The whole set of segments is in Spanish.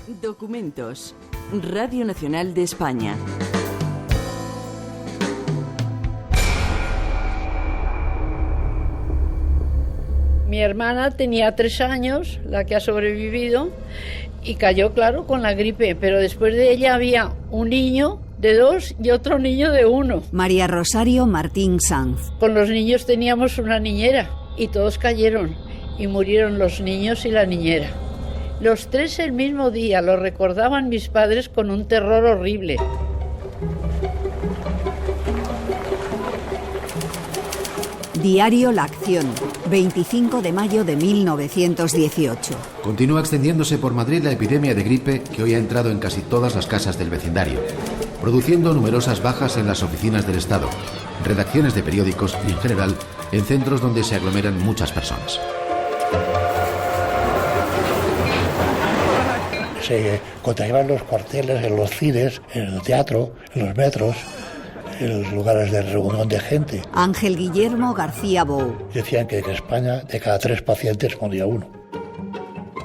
Documentos. Radio Nacional de España. Mi hermana tenía 3 años, la que ha sobrevivido, y cayó, claro, con la gripe, pero después de ella había un niño de 2 y otro niño de 1. María Rosario Martín Sanz. Con los niños teníamos una niñera y todos cayeron y murieron los niños y la niñera. Los 3 el mismo día, lo recordaban mis padres con un terror horrible. Diario La Acción, 25 de mayo de 1918. Continúa extendiéndose por Madrid la epidemia de gripe que hoy ha entrado en casi todas las casas del vecindario, produciendo numerosas bajas en las oficinas del Estado, redacciones de periódicos y, en general, en centros donde se aglomeran muchas personas. Se contagiaban en los cuarteles, en los cines, en el teatro, en los metros, en los lugares de reunión de gente. Ángel Guillermo García Bou. Decían que en España de cada 3 pacientes moría 1.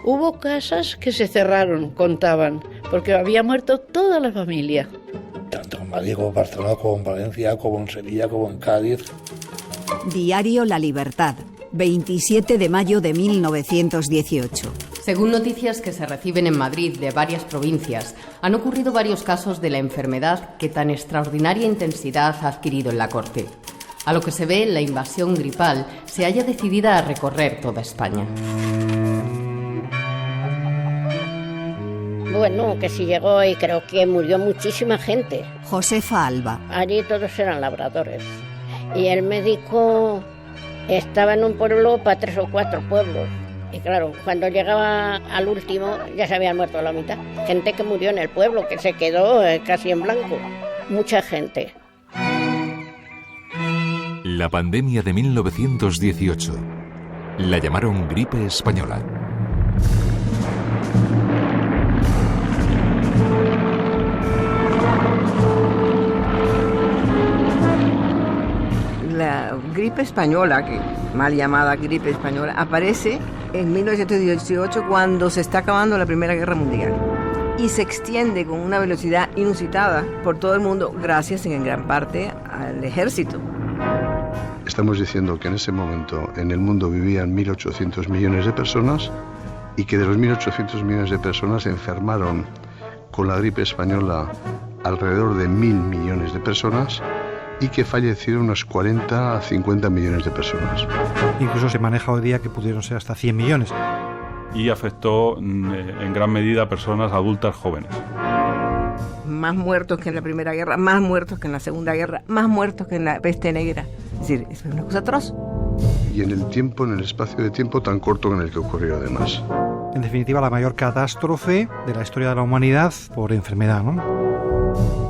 Hubo casas que se cerraron, contaban, porque había muerto toda la familia. Tanto en Madrid como en Barcelona, como en Valencia, como en Sevilla, como en Cádiz. Diario La Libertad, 27 de mayo de 1918. Según noticias que se reciben en Madrid de varias provincias, han ocurrido varios casos de la enfermedad que tan extraordinaria intensidad ha adquirido en la corte. A lo que se ve, la invasión gripal se halla decidida a recorrer toda España. Bueno, que sí llegó y creo que murió muchísima gente. Josefa Alba. Allí todos eran labradores. Y el médico estaba en un pueblo para 3 o 4 pueblos. Y claro, cuando llegaba al último ya se habían muerto la mitad. Gente que murió en el pueblo, que se quedó casi en blanco. Mucha gente. La pandemia de 1918. La llamaron gripe española. La gripe española, que mal llamada gripe española, aparece en 1918 cuando se está acabando la Primera Guerra Mundial y se extiende con una velocidad inusitada por todo el mundo gracias en gran parte al ejército. Estamos diciendo que en ese momento en el mundo vivían 1.800 millones de personas y que de los 1.800 millones de personas se enfermaron con la gripe española alrededor de 1.000 millones de personas y que fallecieron unos 40 a 50 millones de personas. Incluso se maneja hoy día que pudieron ser hasta 100 millones. Y afectó en gran medida a personas adultas jóvenes. Más muertos que en la Primera Guerra, más muertos que en la Segunda Guerra, más muertos que en la peste negra. Es decir, es una cosa atroz. Y en el tiempo, en el espacio de tiempo tan corto en el que ocurrió además. En definitiva, la mayor catástrofe de la historia de la humanidad por enfermedad, ¿no?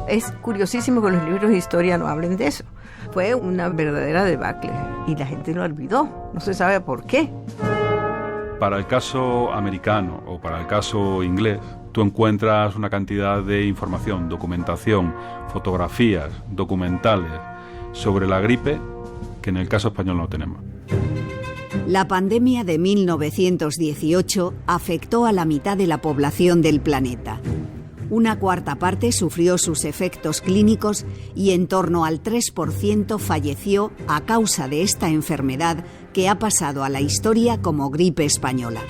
Es curiosísimo que los libros de historia no hablen de eso. Fue una verdadera debacle y la gente lo olvidó. No se sabe por qué. Para el caso americano o para el caso inglés, tú encuentras una cantidad de información, documentación, fotografías, documentales sobre la gripe que en el caso español no tenemos. La pandemia de 1918 afectó a la mitad de la población del planeta. Una cuarta parte sufrió sus efectos clínicos y en torno al 3% falleció a causa de esta enfermedad que ha pasado a la historia como gripe española.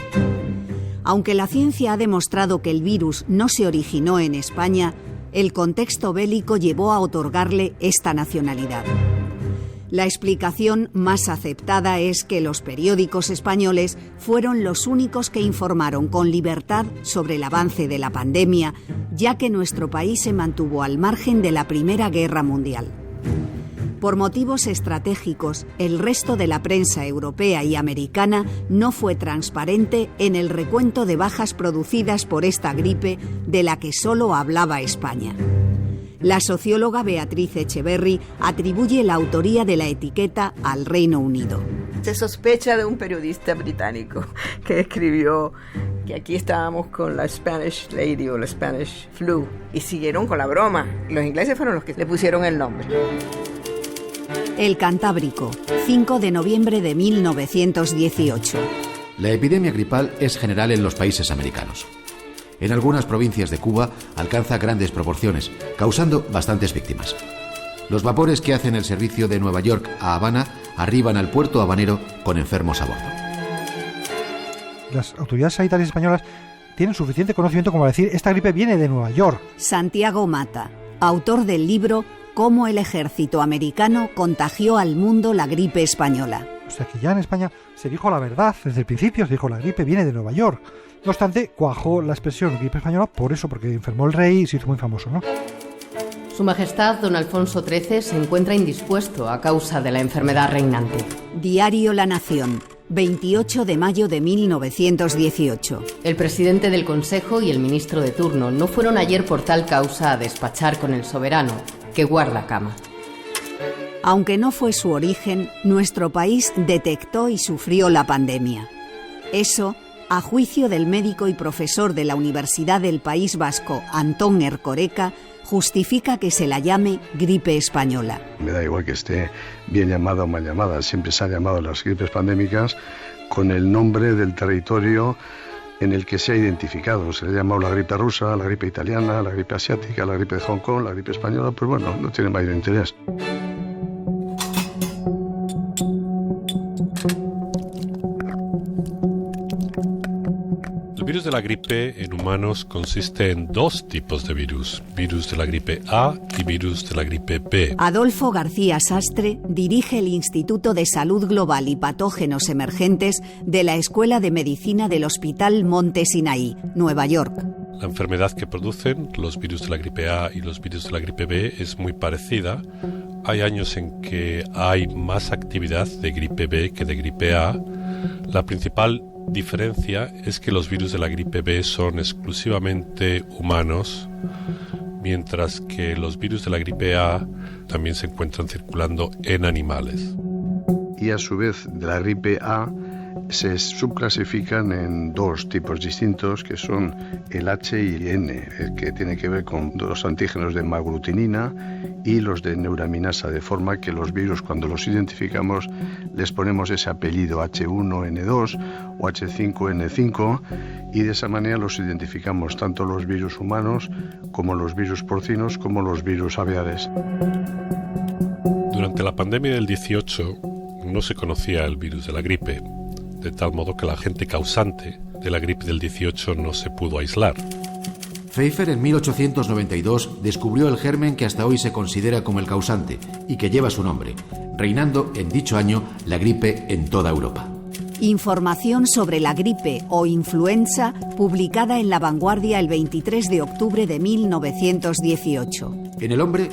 Aunque la ciencia ha demostrado que el virus no se originó en España, el contexto bélico llevó a otorgarle esta nacionalidad. La explicación más aceptada es que los periódicos españoles fueron los únicos que informaron con libertad sobre el avance de la pandemia, ya que nuestro país se mantuvo al margen de la Primera Guerra Mundial. Por motivos estratégicos, el resto de la prensa europea y americana no fue transparente en el recuento de bajas producidas por esta gripe de la que solo hablaba España. La socióloga Beatriz Echeverry atribuye la autoría de la etiqueta al Reino Unido. Se sospecha de un periodista británico que escribió que aquí estábamos con la Spanish Lady o la Spanish Flu y siguieron con la broma. Los ingleses fueron los que le pusieron el nombre. El Cantábrico, 5 de noviembre de 1918. La epidemia gripal es general en los países americanos. en algunas provincias de Cuba alcanza grandes proporciones, causando bastantes víctimas. Los vapores que hacen el servicio de Nueva York a Habana arriban al puerto habanero con enfermos a bordo. Las autoridades sanitarias españolas tienen suficiente conocimiento como para decir esta gripe viene de Nueva York. Santiago Mata, autor del libro Cómo el ejército americano contagió al mundo la gripe española. O sea que ya en España se dijo la verdad, desde el principio se dijo la gripe viene de Nueva York. No obstante, cuajó la expresión gripe española por eso, porque enfermó el rey y se hizo muy famoso, ¿no? Su Majestad don Alfonso XIII se encuentra indispuesto a causa de la enfermedad reinante. Diario La Nación, 28 de mayo de 1918. El presidente del Consejo y el ministro de turno no fueron ayer por tal causa a despachar con el soberano, que guarda cama. Aunque no fue su origen, nuestro país detectó y sufrió la pandemia. Eso, a juicio del médico y profesor de la Universidad del País Vasco, Antón Erkoreka, justifica que se la llame gripe española. Me da igual que esté bien llamada o mal llamada, siempre se han llamado las gripes pandémicas con el nombre del territorio en el que se ha identificado. Se le ha llamado la gripe rusa, la gripe italiana, la gripe asiática, la gripe de Hong Kong, la gripe española, pues bueno, no tiene mayor interés. El virus de la gripe en humanos consiste en dos tipos de virus de la gripe A y virus de la gripe B. Adolfo García Sastre dirige el Instituto de Salud Global y Patógenos Emergentes de la Escuela de Medicina del Hospital Monte Sinaí, Nueva York. La enfermedad que producen los virus de la gripe A y los virus de la gripe B es muy parecida. Hay años en que hay más actividad de gripe B que de gripe A. La principal diferencia es que los virus de la gripe B son exclusivamente humanos, mientras que los virus de la gripe A también se encuentran circulando en animales. Y a su vez de la gripe A se subclasifican en dos tipos distintos, que son el H y el N, el que tiene que ver con los antígenos de hemaglutinina y los de neuraminasa, de forma que los virus, cuando los identificamos, les ponemos ese apellido H1N2 o H5N5, y de esa manera los identificamos tanto los virus humanos como los virus porcinos como los virus aviares. Durante la pandemia del 18 no se conocía el virus de la gripe, de tal modo que la agente causante de la gripe del 18 no se pudo aislar. Pfeiffer en 1892 descubrió el germen que hasta hoy se considera como el causante y que lleva su nombre, reinando en dicho año la gripe en toda Europa. Información sobre la gripe o influenza publicada en La Vanguardia el 23 de octubre de 1918. En el hombre,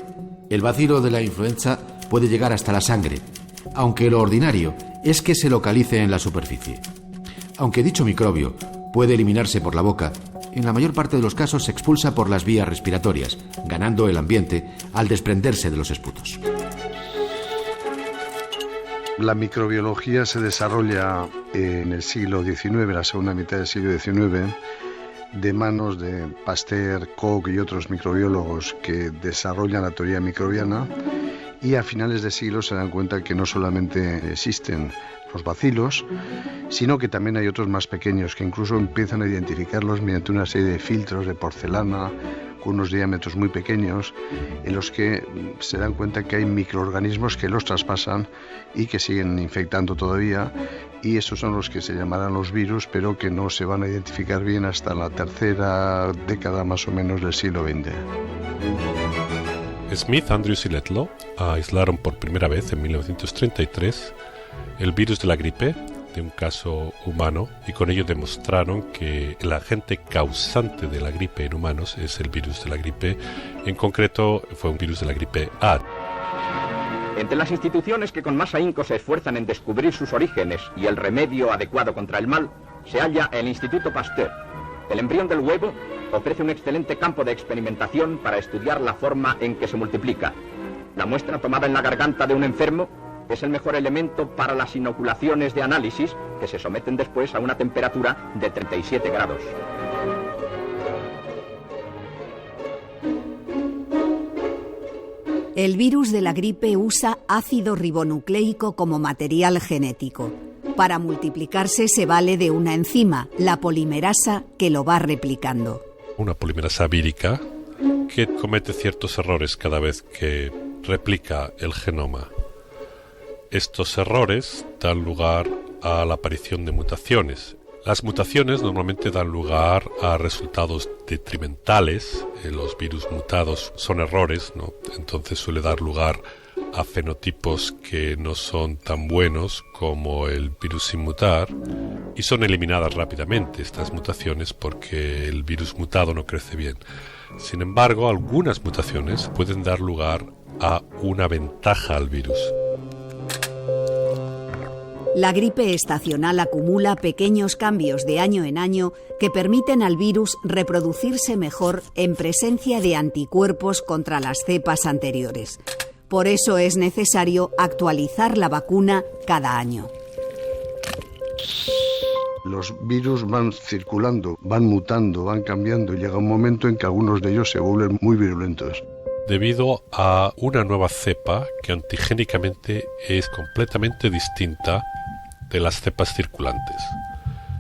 el bacilo de la influenza puede llegar hasta la sangre, aunque lo ordinario es que se localice en la superficie. Aunque dicho microbio puede eliminarse por la boca, en la mayor parte de los casos se expulsa por las vías respiratorias, ganando el ambiente al desprenderse de los esputos. La microbiología se desarrolla en el siglo XIX, la segunda mitad del siglo XIX, de manos de Pasteur, Koch y otros microbiólogos que desarrollan la teoría microbiana, y a finales de siglo se dan cuenta que no solamente existen los bacilos, sino que también hay otros más pequeños que incluso empiezan a identificarlos mediante una serie de filtros de porcelana con unos diámetros muy pequeños, en los que se dan cuenta que hay microorganismos que los traspasan y que siguen infectando todavía, y esos son los que se llamarán los virus, pero que no se van a identificar bien hasta la tercera década más o menos del siglo XX. Smith, Andrews y Letlow aislaron por primera vez en 1933 el virus de la gripe de un caso humano, y con ello demostraron que el agente causante de la gripe en humanos es el virus de la gripe. En concreto fue un virus de la gripe A. Entre las instituciones que con más ahínco se esfuerzan en descubrir sus orígenes y el remedio adecuado contra el mal, se halla el Instituto Pasteur. El embrión del huevo ofrece un excelente campo de experimentación para estudiar la forma en que se multiplica. La muestra tomada en la garganta de un enfermo es el mejor elemento para las inoculaciones de análisis, que se someten después a una temperatura de 37 grados. El virus de la gripe usa ácido ribonucleico como material genético. Para multiplicarse se vale de una enzima, la polimerasa, que lo va replicando. una polimerasa vírica que comete ciertos errores cada vez que replica el genoma. Estos errores dan lugar a la aparición de mutaciones. Las mutaciones normalmente dan lugar a resultados detrimentales. Los virus mutados son errores, ¿no? Entonces suele dar lugar a fenotipos que no son tan buenos como el virus sin mutar, y son eliminadas rápidamente estas mutaciones porque el virus mutado no crece bien. Sin embargo, algunas mutaciones pueden dar lugar a una ventaja al virus. La gripe estacional acumula pequeños cambios de año en año que permiten al virus reproducirse mejor en presencia de anticuerpos contra las cepas anteriores. Por eso es necesario actualizar la vacuna cada año. Los virus van circulando, van mutando, van cambiando y llega un momento en que algunos de ellos se vuelven muy virulentos. Debido a una nueva cepa que antigénicamente es completamente distinta de las cepas circulantes.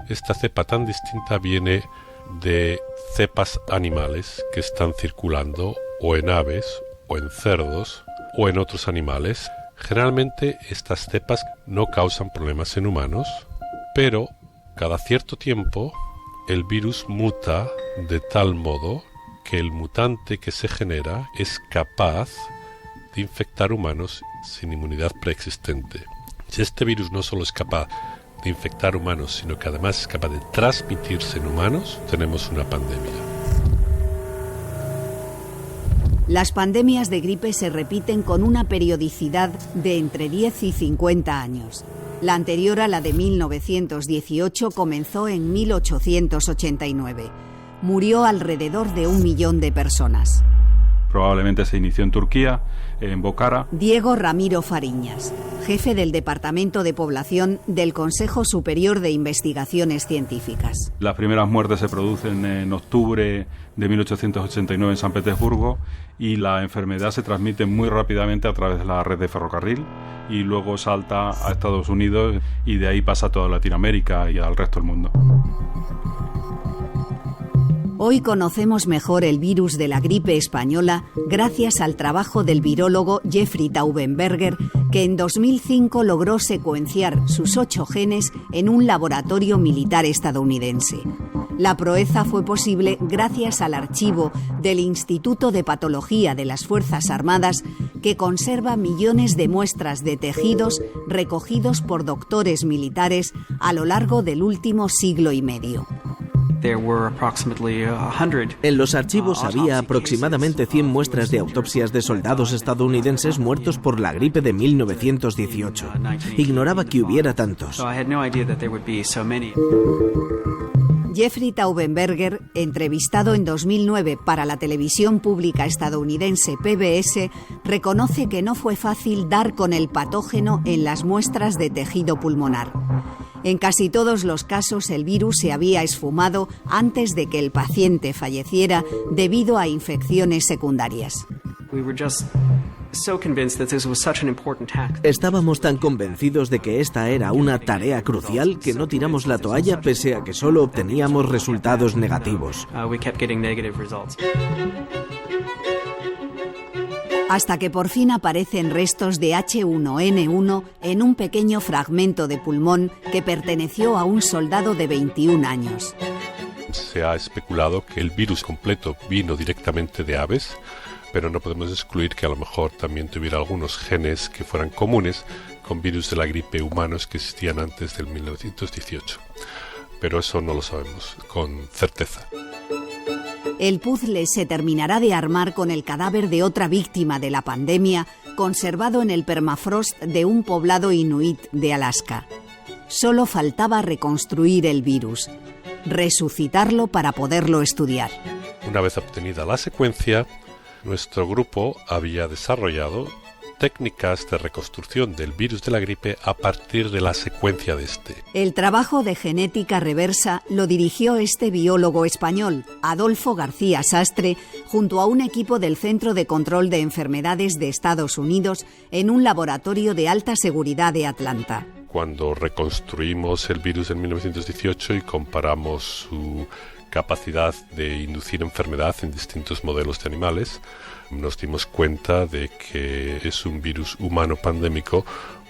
Esta cepa tan distinta viene de cepas animales que están circulando o en aves o en cerdos o en otros animales. Generalmente estas cepas no causan problemas en humanos, pero cada cierto tiempo el virus muta de tal modo que el mutante que se genera es capaz de infectar humanos sin inmunidad preexistente. Si este virus no solo es capaz de infectar humanos, sino que además es capaz de transmitirse en humanos, tenemos una pandemia. Las pandemias de gripe se repiten con una periodicidad de entre 10 y 50 años. La anterior a la de 1918 comenzó en 1889. Murió alrededor de 1 millón de personas. Probablemente se inició en Turquía, en Bokhara. Diego Ramiro Fariñas, jefe del Departamento de Población del Consejo Superior de Investigaciones Científicas. Las primeras muertes se producen en octubre de 1889 en San Petersburgo y la enfermedad se transmite muy rápidamente a través de la red de ferrocarril y luego salta a Estados Unidos y de ahí pasa a toda Latinoamérica y al resto del mundo. Hoy conocemos mejor el virus de la gripe española gracias al trabajo del virólogo Jeffrey Taubenberger, que en 2005 logró secuenciar sus 8 genes en un laboratorio militar estadounidense. La proeza fue posible gracias al archivo del Instituto de Patología de las Fuerzas Armadas, que conserva millones de muestras de tejidos recogidos por doctores militares a lo largo del último siglo y medio. En los archivos había aproximadamente 100 muestras de autopsias de soldados estadounidenses muertos por la gripe de 1918. Ignoraba que hubiera tantos. Jeffrey Taubenberger, entrevistado en 2009 para la televisión pública estadounidense PBS, reconoce que no fue fácil dar con el patógeno en las muestras de tejido pulmonar. En casi todos los casos el virus se había esfumado antes de que el paciente falleciera debido a infecciones secundarias. Estábamos tan convencidos de que esta era una tarea crucial que no tiramos la toalla pese a que solo obteníamos resultados negativos. Hasta que por fin aparecen restos de H1N1 en un pequeño fragmento de pulmón que perteneció a un soldado de 21 años. Se ha especulado que el virus completo vino directamente de aves, pero no podemos excluir que a lo mejor también tuviera algunos genes que fueran comunes con virus de la gripe humanos que existían antes del 1918. Pero eso no lo sabemos con certeza. El puzzle se terminará de armar con el cadáver de otra víctima de la pandemia, conservado en el permafrost de un poblado inuit de Alaska. Solo faltaba reconstruir el virus, resucitarlo para poderlo estudiar. Una vez obtenida la secuencia, nuestro grupo había desarrollado técnicas de reconstrucción del virus de la gripe a partir de la secuencia de este. El trabajo de genética reversa lo dirigió este biólogo español, Adolfo García Sastre, junto a un equipo del Centro de Control de Enfermedades de Estados Unidos en un laboratorio de alta seguridad de Atlanta. Cuando reconstruimos el virus en 1918 y comparamos su capacidad de inducir enfermedad en distintos modelos de animales, nos dimos cuenta de que es un virus humano pandémico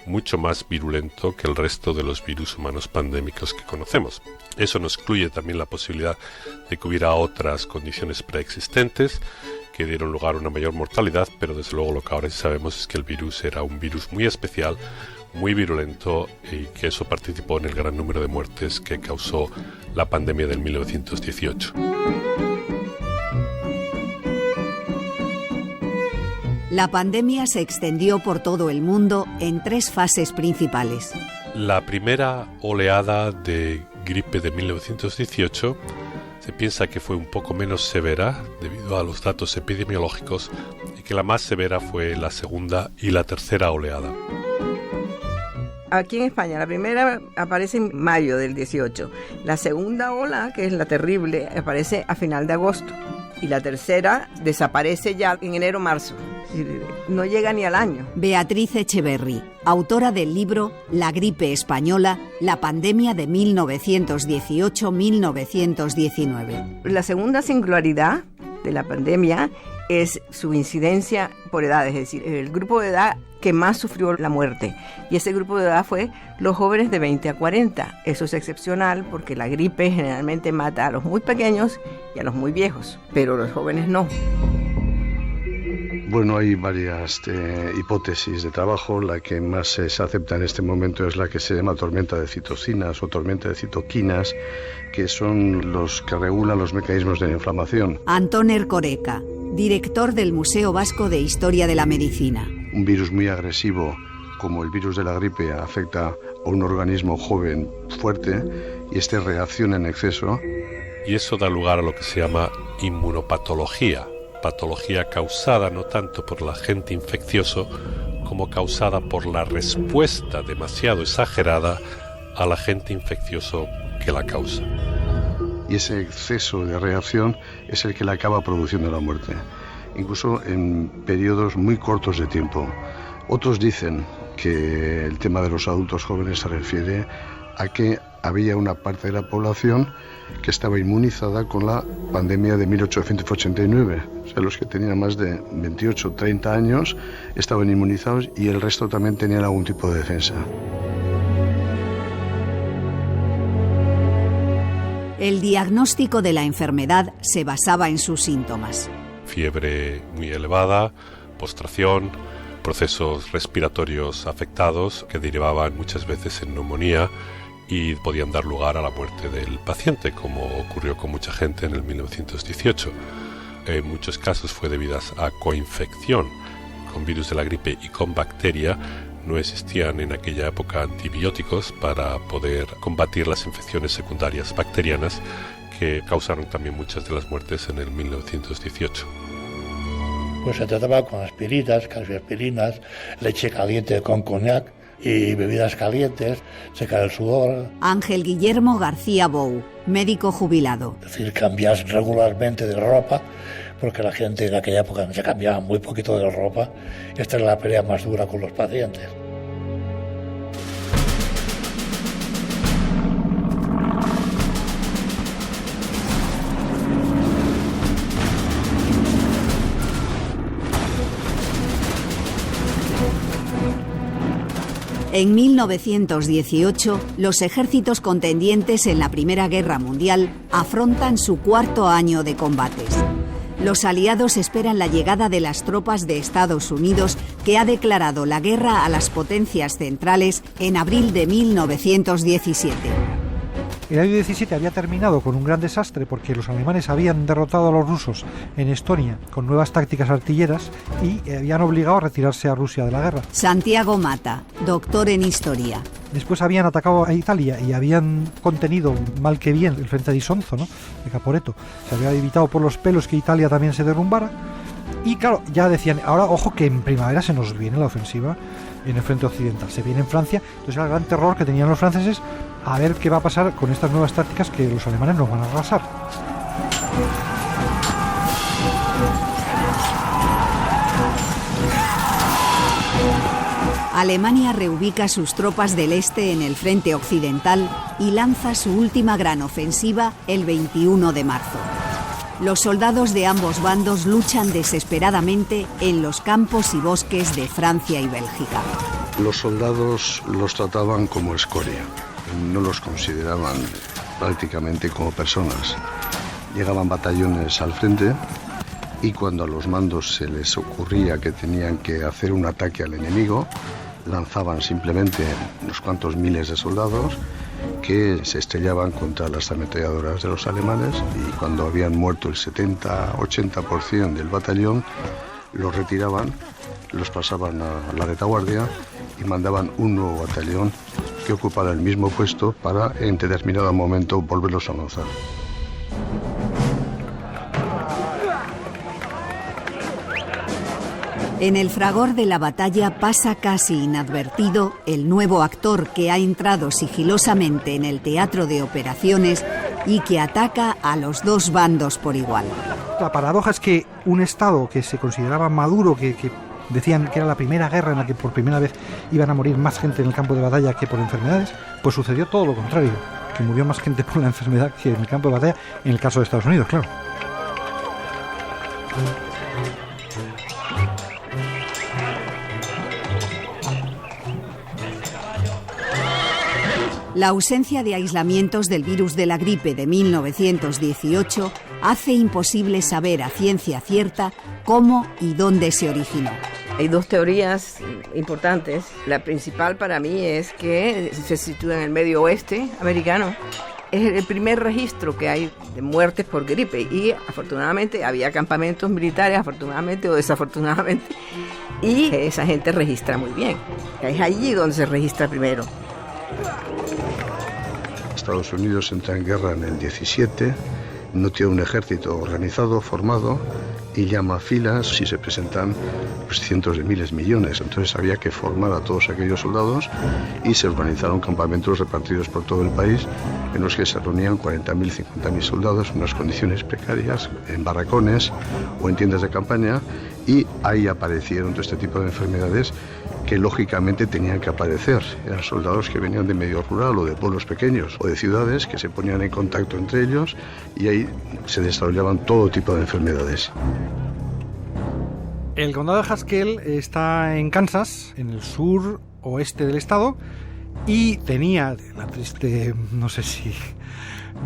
mucho más virulento que el resto de los virus humanos pandémicos que conocemos. Eso no excluye también la posibilidad de que hubiera otras condiciones preexistentes que dieron lugar a una mayor mortalidad, pero desde luego lo que ahora sí sabemos es que el virus era un virus muy especial, muy virulento, y que eso participó en el gran número de muertes que causó la pandemia del 1918. La pandemia se extendió por todo el mundo en 3 fases principales. La primera oleada de gripe de 1918 se piensa que fue un poco menos severa debido a los datos epidemiológicos y que la más severa fue la segunda y la tercera oleada. Aquí en España, la primera aparece en mayo del 18. La segunda ola, que es la terrible, aparece a final de agosto. Y la tercera desaparece ya en enero-marzo. No llega ni al año. Beatriz Echeverri, autora del libro La gripe española, la pandemia de 1918-1919. La segunda singularidad de la pandemia es su incidencia por edad, es decir, el grupo de edad que más sufrió la muerte. Y ese grupo de edad fue los jóvenes de 20 a 40. Eso es excepcional porque la gripe generalmente mata a los muy pequeños y a los muy viejos, pero los jóvenes no. Bueno, hay varias hipótesis de trabajo. La que más se acepta en este momento es la que se llama tormenta de citocinas o tormenta de citoquinas, que son los que regulan los mecanismos de la inflamación. Antón Ercoreca, director del Museo Vasco de Historia de la Medicina. Un virus muy agresivo, como el virus de la gripe, afecta a un organismo joven fuerte y este reacciona en exceso. Y eso da lugar a lo que se llama inmunopatología. Patología causada no tanto por el agente infeccioso como causada por la respuesta demasiado exagerada al agente infeccioso que la causa. Y ese exceso de reacción es el que le acaba produciendo la muerte, incluso en periodos muy cortos de tiempo. Otros dicen que el tema de los adultos jóvenes se refiere a que había una parte de la población que estaba inmunizada con la pandemia de 1889. O sea, los que tenían más de 28 o 30 años estaban inmunizados y el resto también tenían algún tipo de defensa. El diagnóstico de la enfermedad se basaba en sus síntomas. Fiebre muy elevada, postración, procesos respiratorios afectados que derivaban muchas veces en neumonía y podían dar lugar a la muerte del paciente, como ocurrió con mucha gente en el 1918. En muchos casos fue debido a coinfección con virus de la gripe y con bacteria. No existían en aquella época antibióticos para poder combatir las infecciones secundarias bacterianas que causaron también muchas de las muertes en el 1918. Pues se trataba con aspirinas, calcioaspirinas, leche caliente con coñac y bebidas calientes, secar el sudor. Ángel Guillermo García Bou, médico jubilado. Es decir, cambiar regularmente de ropa, porque la gente en aquella época se cambiaba muy poquito de ropa. Esta era la pelea más dura con los pacientes. En 1918, los ejércitos contendientes en la Primera Guerra Mundial afrontan su 4º año de combates. Los aliados esperan la llegada de las tropas de Estados Unidos, que ha declarado la guerra a las potencias centrales en abril de 1917. El año 17 había terminado con un gran desastre porque los alemanes habían derrotado a los rusos en Estonia con nuevas tácticas artilleras y habían obligado a retirarse a Rusia de la guerra. Santiago Mata, doctor en historia. Después habían atacado a Italia y habían contenido mal que bien el frente de Isonzo, ¿no?, de Caporetto. Se había evitado por los pelos que Italia también se derrumbara. Y claro, ya decían, ahora ojo que en primavera se nos viene la ofensiva en el frente occidental, se viene en Francia. Entonces era el gran terror que tenían los franceses, a ver qué va a pasar con estas nuevas tácticas que los alemanes nos van a arrasar. Alemania reubica sus tropas del este en el frente occidental y lanza su última gran ofensiva el 21 de marzo. Los soldados de ambos bandos luchan desesperadamente en los campos y bosques de Francia y Bélgica. Los soldados los trataban como escoria, no los consideraban prácticamente como personas. Llegaban batallones al frente y cuando a los mandos se les ocurría que tenían que hacer un ataque al enemigo, lanzaban simplemente unos cuantos miles de soldados que se estrellaban contra las ametralladoras de los alemanes y cuando habían muerto el 70-80% del batallón, los retiraban, los pasaban a la retaguardia y mandaban un nuevo batallón que ocupara el mismo puesto para en determinado momento volverlos a lanzar. En el fragor de la batalla pasa casi inadvertido el nuevo actor que ha entrado sigilosamente en el teatro de operaciones y que ataca a los dos bandos por igual. La paradoja es que un Estado que se consideraba maduro, que decían que era la primera guerra en la que por primera vez iban a morir más gente en el campo de batalla que por enfermedades, pues sucedió todo lo contrario, que murió más gente por la enfermedad que en el campo de batalla, en el caso de Estados Unidos, claro. La ausencia de aislamientos del virus de la gripe de 1918 hace imposible saber a ciencia cierta cómo y dónde se originó. Hay dos teorías importantes. La principal para mí es que se sitúa en el medio oeste americano. Es el primer registro que hay de muertes por gripe y afortunadamente había campamentos militares, afortunadamente o desafortunadamente, y esa gente registra muy bien. Es allí donde se registra primero. Estados Unidos entra en guerra en el 17, no tiene un ejército organizado, formado, y llama a filas y se presentan pues, cientos de miles, millones. Entonces había que formar a todos aquellos soldados y se organizaron campamentos repartidos por todo el país en los que se reunían 40.000, 50.000 soldados en unas condiciones precarias, en barracones o en tiendas de campaña, y ahí aparecieron todo este tipo de enfermedades que lógicamente tenían que aparecer. Eran soldados que venían de medio rural o de pueblos pequeños o de ciudades que se ponían en contacto entre ellos y ahí se desarrollaban todo tipo de enfermedades. El condado de Haskell está en Kansas, en el sur oeste del estado, y tenía la triste, no sé si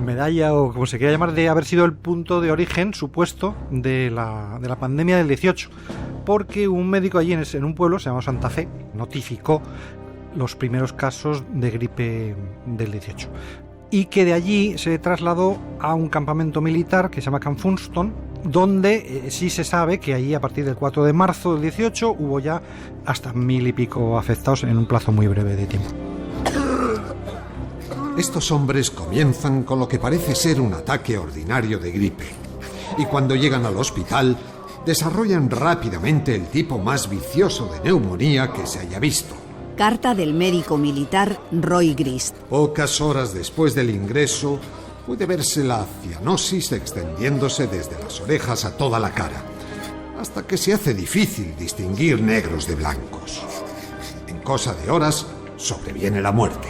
medalla o como se quiera llamar, de haber sido el punto de origen supuesto de la pandemia del 18, porque un médico allí en un pueblo, se llama Santa Fe, notificó los primeros casos de gripe del 18 y que de allí se trasladó a un campamento militar que se llama Camp Funston, donde sí se sabe que allí a partir del 4 de marzo del 18 hubo ya hasta 1000 y pico afectados en un plazo muy breve de tiempo. Estos hombres comienzan con lo que parece ser un ataque ordinario de gripe y cuando llegan al hospital desarrollan rápidamente el tipo más vicioso de neumonía que se haya visto. Carta del médico militar Roy Grist. Pocas horas después del ingreso puede verse la cianosis extendiéndose desde las orejas a toda la cara, hasta que se hace difícil distinguir negros de blancos. En cosa de horas sobreviene la muerte.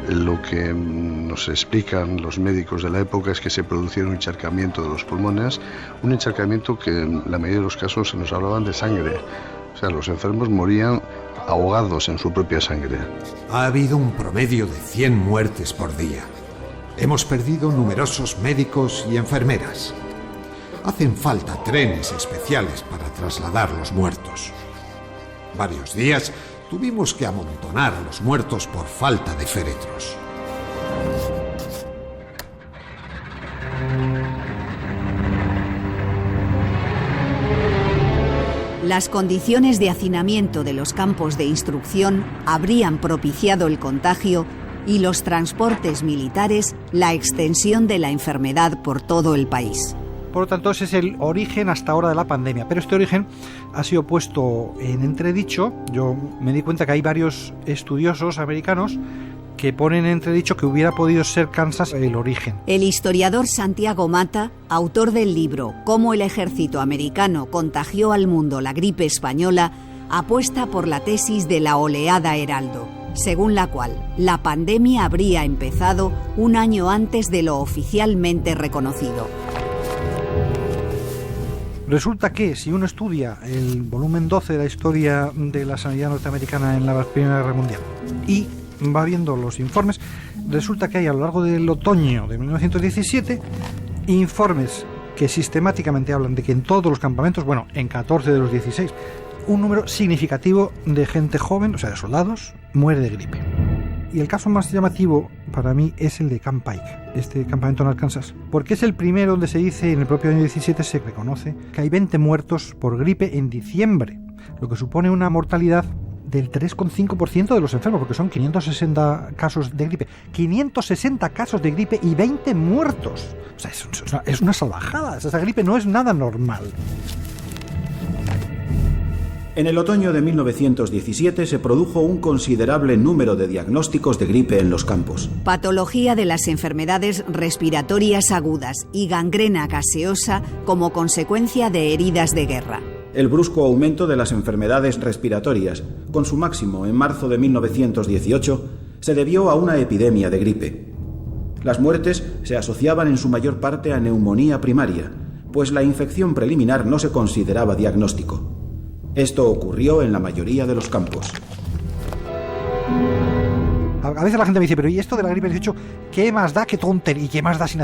Lo que nos explican los médicos de la época es que se producía un encharcamiento de los pulmones, un encharcamiento que en la mayoría de los casos se nos hablaban de sangre. O sea, los enfermos morían ahogados en su propia sangre. Ha habido un promedio de 100 muertes por día. Hemos perdido numerosos médicos y enfermeras. Hacen falta trenes especiales para trasladar los muertos. Varios días tuvimos que amontonar a los muertos por falta de féretros. Las condiciones de hacinamiento de los campos de instrucción habrían propiciado el contagio y los transportes militares la extensión de la enfermedad por todo el país. Por lo tanto, ese es el origen hasta ahora de la pandemia. Pero este origen ha sido puesto en entredicho. Yo me di cuenta que hay varios estudiosos americanos que ponen en entredicho que hubiera podido ser Kansas el origen. El historiador Santiago Mata, autor del libro Cómo el ejército americano contagió al mundo la gripe española, apuesta por la tesis de la oleada Heraldo, según la cual la pandemia habría empezado un año antes de lo oficialmente reconocido. Resulta que si uno estudia el volumen 12 de la historia de la sanidad norteamericana en la Primera Guerra Mundial y va viendo los informes, resulta que hay a lo largo del otoño de 1917 informes que sistemáticamente hablan de que en todos los campamentos, bueno, en 14 de los 16, un número significativo de gente joven, o sea, de soldados, muere de gripe. Y el caso más llamativo para mí es el de Camp Pike, este campamento en Arkansas, porque es el primero donde se dice, en el propio año 17 se reconoce que hay 20 muertos por gripe en diciembre, lo que supone una mortalidad del 3,5% de los enfermos, porque son 560 casos de gripe. 560 casos de gripe y 20 muertos. O sea, es una salvajada. Esa gripe no es nada normal. En el otoño de 1917 se produjo un considerable número de diagnósticos de gripe en los campos. Patología de las enfermedades respiratorias agudas y gangrena gaseosa como consecuencia de heridas de guerra. El brusco aumento de las enfermedades respiratorias, con su máximo en marzo de 1918, se debió a una epidemia de gripe. Las muertes se asociaban en su mayor parte a neumonía primaria, pues la infección preliminar no se consideraba diagnóstico. Esto ocurrió en la mayoría de los campos. A veces la gente me dice, pero ¿y esto de la gripe del 18? ¿Qué más da? ¿Qué tontería? ¿Y qué más da si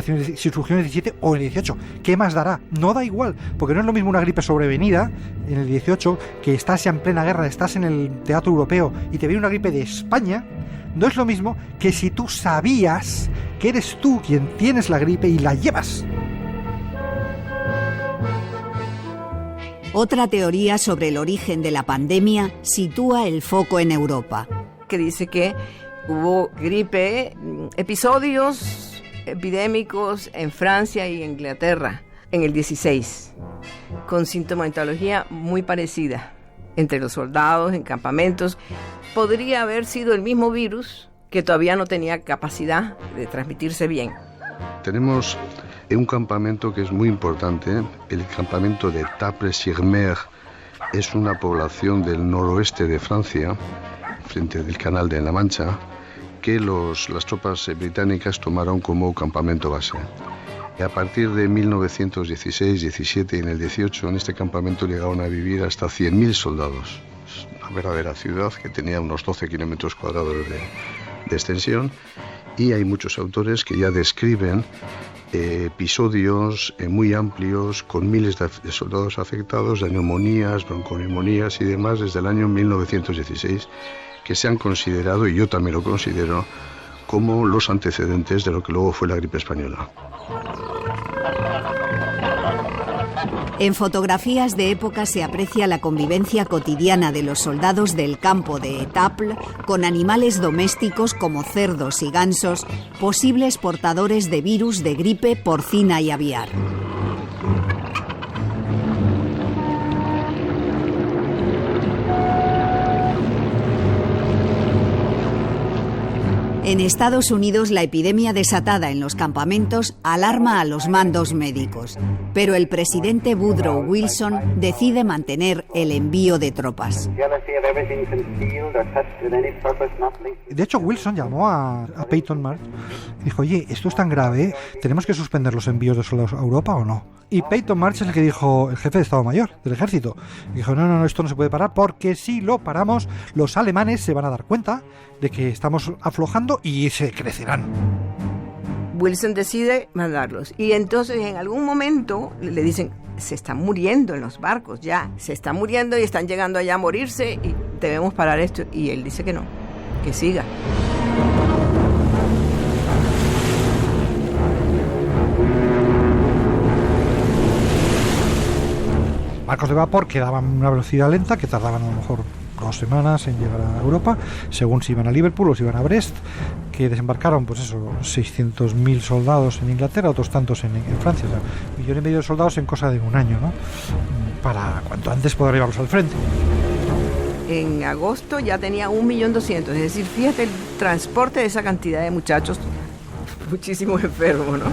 surgió en el 17 o en el 18? ¿Qué más dará? No da igual, porque no es lo mismo una gripe sobrevenida en el 18, que estás ya en plena guerra, estás en el teatro europeo y te viene una gripe de España. No es lo mismo que si tú sabías que eres tú quien tienes la gripe y la llevas. Otra teoría sobre el origen de la pandemia sitúa el foco en Europa. Que dice que hubo gripe, episodios epidémicos en Francia y Inglaterra en el 16, con sintomatología muy parecida entre los soldados en campamentos. Podría haber sido el mismo virus que todavía no tenía capacidad de transmitirse bien. Tenemos un campamento que es muy importante, el campamento de Tarbes-sur-Mer. Es una población del noroeste de Francia, frente del canal de la Mancha, que las tropas británicas tomaron como campamento base. Y a partir de 1916, 17 y en el 18, en este campamento llegaron a vivir hasta 100.000 soldados. Es una verdadera ciudad que tenía unos 12 kilómetros cuadrados de extensión, y hay muchos autores que ya describen episodios muy amplios con miles de soldados afectados de neumonías, bronconeumonías y demás desde el año 1916, que se han considerado, y yo también lo considero, como los antecedentes de lo que luego fue la gripe española. En fotografías de época se aprecia la convivencia cotidiana de los soldados del campo de Etaples con animales domésticos como cerdos y gansos, posibles portadores de virus de gripe porcina y aviar. En Estados Unidos, la epidemia desatada en los campamentos alarma a los mandos médicos, pero el presidente Woodrow Wilson decide mantener el envío de tropas. De hecho, Wilson llamó a Peyton March y dijo, oye, esto es tan grave, ¿tenemos que suspender los envíos de soldados a Europa o no? Y Peyton March es el que dijo, el jefe de Estado Mayor del Ejército, dijo, no, esto no se puede parar, porque si lo paramos, los alemanes se van a dar cuenta de que estamos aflojando y se crecerán. Wilson decide mandarlos, y entonces en algún momento le dicen, se están muriendo en los barcos, ya, se están muriendo y están llegando allá a morirse y debemos parar esto. Y él dice que no, que siga. Barcos de vapor que daban una velocidad lenta, que tardaban a lo mejor 2 semanas en llegar a Europa, según si iban a Liverpool o si iban a Brest, que desembarcaron, pues eso, 600.000 soldados en Inglaterra, otros tantos en Francia, o sea, 1,5 millones de soldados en cosa de un año, ¿no? Para cuanto antes poder llevarlos al frente. En agosto ya tenía 1.200.000, es decir, fíjate el transporte de esa cantidad de muchachos, muchísimos enfermos, ¿no?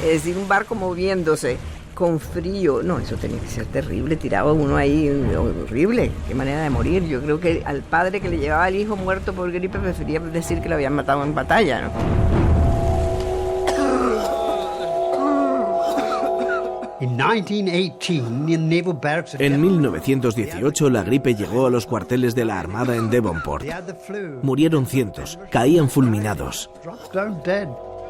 Es decir, un barco moviéndose con frío. No, eso tenía que ser terrible, tiraba uno ahí, horrible, qué manera de morir. Yo creo que al padre que le llevaba al hijo muerto por gripe prefería decir que lo habían matado en batalla, ¿no? En 1918 la gripe llegó a los cuarteles de la Armada en Devonport. Murieron cientos, caían fulminados.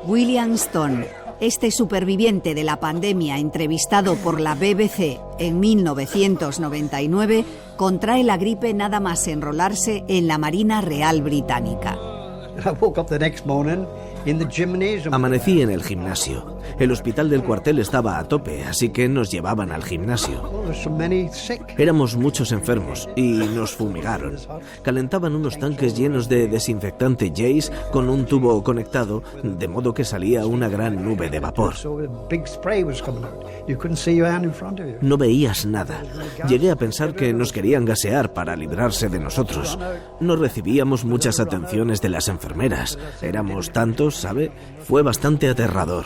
William Stone, este superviviente de la pandemia entrevistado por la BBC en 1999, contrae la gripe nada más enrolarse en la Marina Real Británica. Amanecí en el gimnasio. El hospital del cuartel estaba a tope, así que nos llevaban al gimnasio. Éramos muchos enfermos y nos fumigaron. Calentaban unos tanques llenos de desinfectante Jace con un tubo conectado, de modo que salía una gran nube de vapor. No veías nada. Llegué a pensar que nos querían gasear para librarse de nosotros. No recibíamos muchas atenciones de las enfermeras. Éramos tantos, ¿sabe? Fue bastante aterrador.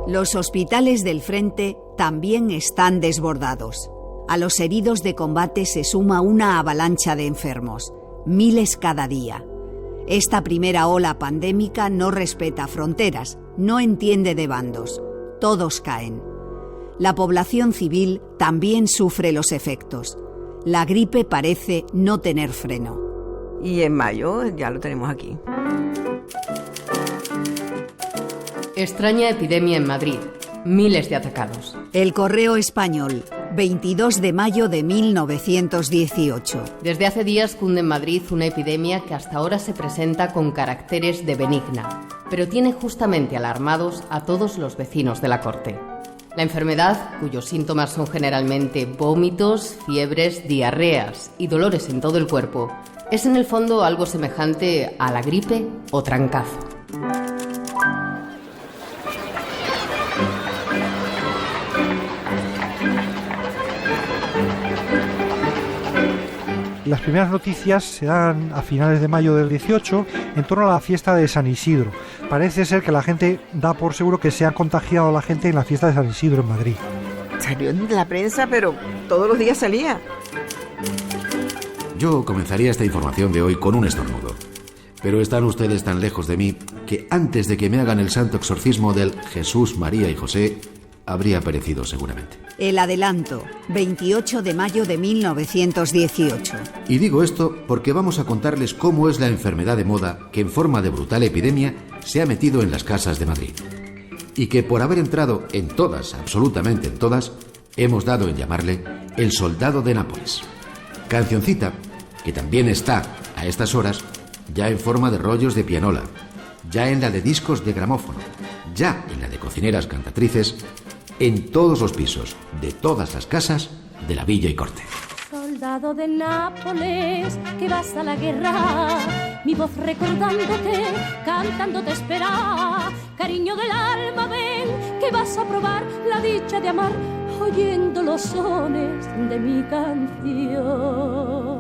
Los hospitales del frente también están desbordados. A los heridos de combate se suma una avalancha de enfermos, miles cada día. Esta primera ola pandémica no respeta fronteras, no entiende de bandos. Todos caen. La población civil también sufre los efectos. La gripe parece no tener freno. Y en mayo ya lo tenemos aquí. Extraña epidemia en Madrid. Miles de atacados. El Correo Español, 22 de mayo de 1918. Desde hace días cunde en Madrid una epidemia que hasta ahora se presenta con caracteres de benigna, pero tiene justamente alarmados a todos los vecinos de la corte. La enfermedad, cuyos síntomas son generalmente vómitos, fiebres, diarreas y dolores en todo el cuerpo, es en el fondo algo semejante a la gripe o trancazo. Las primeras noticias se dan a finales de mayo del 18 en torno a la fiesta de San Isidro. Parece ser que la gente da por seguro que se ha contagiado a la gente en la fiesta de San Isidro en Madrid. Salió en la prensa, pero todos los días salía. Yo comenzaría esta información de hoy con un estornudo. Pero están ustedes tan lejos de mí que antes de que me hagan el santo exorcismo del Jesús, María y José, habría perecido seguramente. El adelanto, 28 de mayo de 1918. Y digo esto porque vamos a contarles cómo es la enfermedad de moda que en forma de brutal epidemia se ha metido en las casas de Madrid. Y que por haber entrado en todas, absolutamente en todas, hemos dado en llamarle el soldado de Nápoles. Cancioncita que también está, a estas horas, ya en forma de rollos de pianola, ya en la de discos de gramófono, ya en la de cocineras cantatrices, en todos los pisos de todas las casas de la villa y corte. Soldado de Nápoles, que vas a la guerra, mi voz recordándote, cantándote espera, cariño del alma, ven, que vas a probar la dicha de amar, oyendo los sones de mi canción.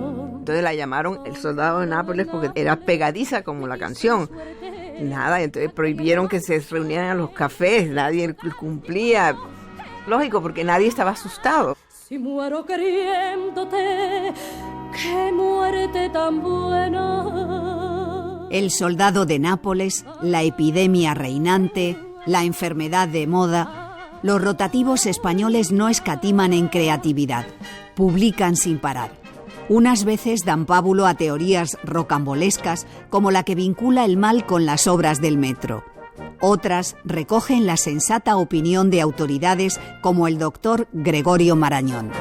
Entonces la llamaron el soldado de Nápoles porque era pegadiza como la canción. Nada, entonces prohibieron que se reunieran a los cafés, nadie cumplía. Lógico, porque nadie estaba asustado. Si muero queriéndote, qué muerte tan buena. El soldado de Nápoles, la epidemia reinante, la enfermedad de moda. Los rotativos españoles no escatiman en creatividad, publican sin parar. Unas veces dan pábulo a teorías rocambolescas como la que vincula el mal con las obras del metro. Otras recogen la sensata opinión de autoridades como el doctor Gregorio Marañón.